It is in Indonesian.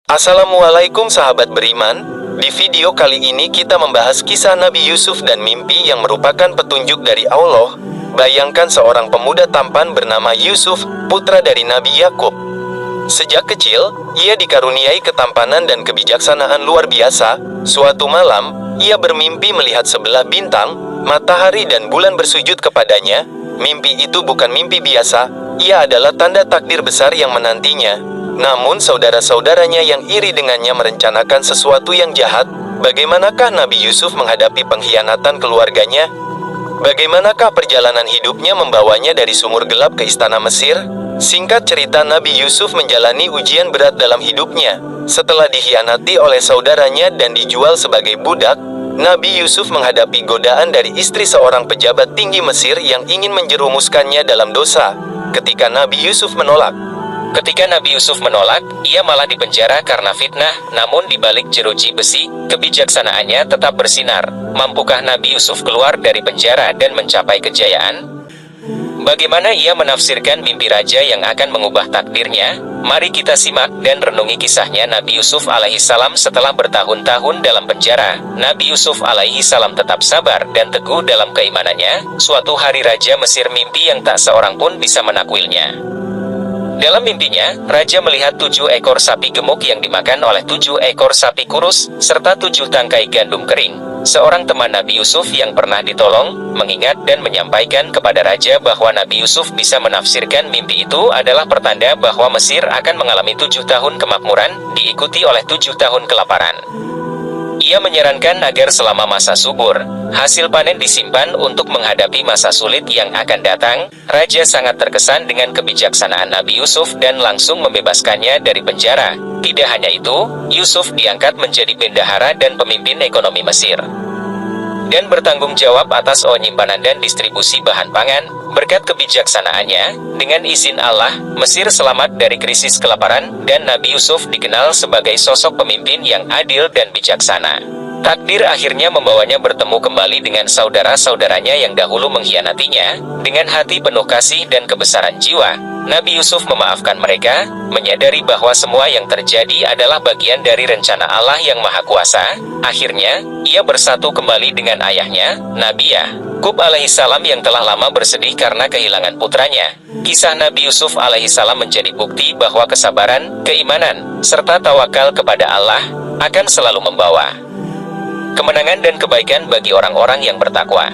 Assalamualaikum sahabat beriman. Di video kali ini kita membahas kisah Nabi Yusuf dan mimpi yang merupakan petunjuk dari Allah. Bayangkan seorang pemuda tampan bernama Yusuf, putra dari Nabi Yakub. Sejak kecil, ia dikaruniai ketampanan dan kebijaksanaan luar biasa. Suatu malam, ia bermimpi melihat sebelah bintang, matahari dan bulan bersujud kepadanya. Mimpi itu bukan mimpi biasa, ia adalah tanda takdir besar yang menantinya. Namun saudara-saudaranya yang iri dengannya merencanakan sesuatu yang jahat. Bagaimanakah Nabi Yusuf menghadapi pengkhianatan keluarganya? Bagaimanakah perjalanan hidupnya membawanya dari sumur gelap ke istana Mesir? Singkat cerita, Nabi Yusuf menjalani ujian berat dalam hidupnya. Setelah dikhianati oleh saudaranya dan dijual sebagai budak, Nabi Yusuf menghadapi godaan dari istri seorang pejabat tinggi Mesir yang ingin menjerumuskannya dalam dosa. Ketika Nabi Yusuf menolak, ia malah dipenjara karena fitnah. Namun di balik jeruji besi, kebijaksanaannya tetap bersinar. Mampukah Nabi Yusuf keluar dari penjara dan mencapai kejayaan? Bagaimana ia menafsirkan mimpi raja yang akan mengubah takdirnya? Mari kita simak dan renungi kisahnya Nabi Yusuf alaihissalam. Setelah bertahun-tahun dalam penjara, Nabi Yusuf alaihissalam tetap sabar dan teguh dalam keimanannya. Suatu hari Raja Mesir mimpi yang tak seorang pun bisa menakwilnya. Dalam mimpinya, Raja melihat 7 ekor sapi gemuk yang dimakan oleh 7 ekor sapi kurus, serta 7 tangkai gandum kering. Seorang teman Nabi Yusuf yang pernah ditolong, mengingat dan menyampaikan kepada Raja bahwa Nabi Yusuf bisa menafsirkan mimpi itu adalah pertanda bahwa Mesir akan mengalami 7 tahun kemakmuran, diikuti oleh 7 tahun kelaparan. Ia menyarankan agar selama masa subur, hasil panen disimpan untuk menghadapi masa sulit yang akan datang. Raja sangat terkesan dengan kebijaksanaan Nabi Yusuf dan langsung membebaskannya dari penjara. Tidak hanya itu, Yusuf diangkat menjadi bendahara dan pemimpin ekonomi Mesir, dan bertanggung jawab atas penyimpanan dan distribusi bahan pangan. Berkat kebijaksanaannya, dengan izin Allah, Mesir selamat dari krisis kelaparan, dan Nabi Yusuf dikenal sebagai sosok pemimpin yang adil dan bijaksana. Takdir akhirnya membawanya bertemu kembali dengan saudara-saudaranya yang dahulu mengkhianatinya. Dengan hati penuh kasih dan kebesaran jiwa, Nabi Yusuf memaafkan mereka, menyadari bahwa semua yang terjadi adalah bagian dari rencana Allah yang Maha Kuasa. Akhirnya, ia bersatu kembali dengan ayahnya, Nabi Yakub alaihissalam yang telah lama bersedih karena kehilangan putranya. Kisah Nabi Yusuf alaihissalam menjadi bukti bahwa kesabaran, keimanan, serta tawakal kepada Allah akan selalu membawa kemenangan dan kebaikan bagi orang-orang yang bertakwa.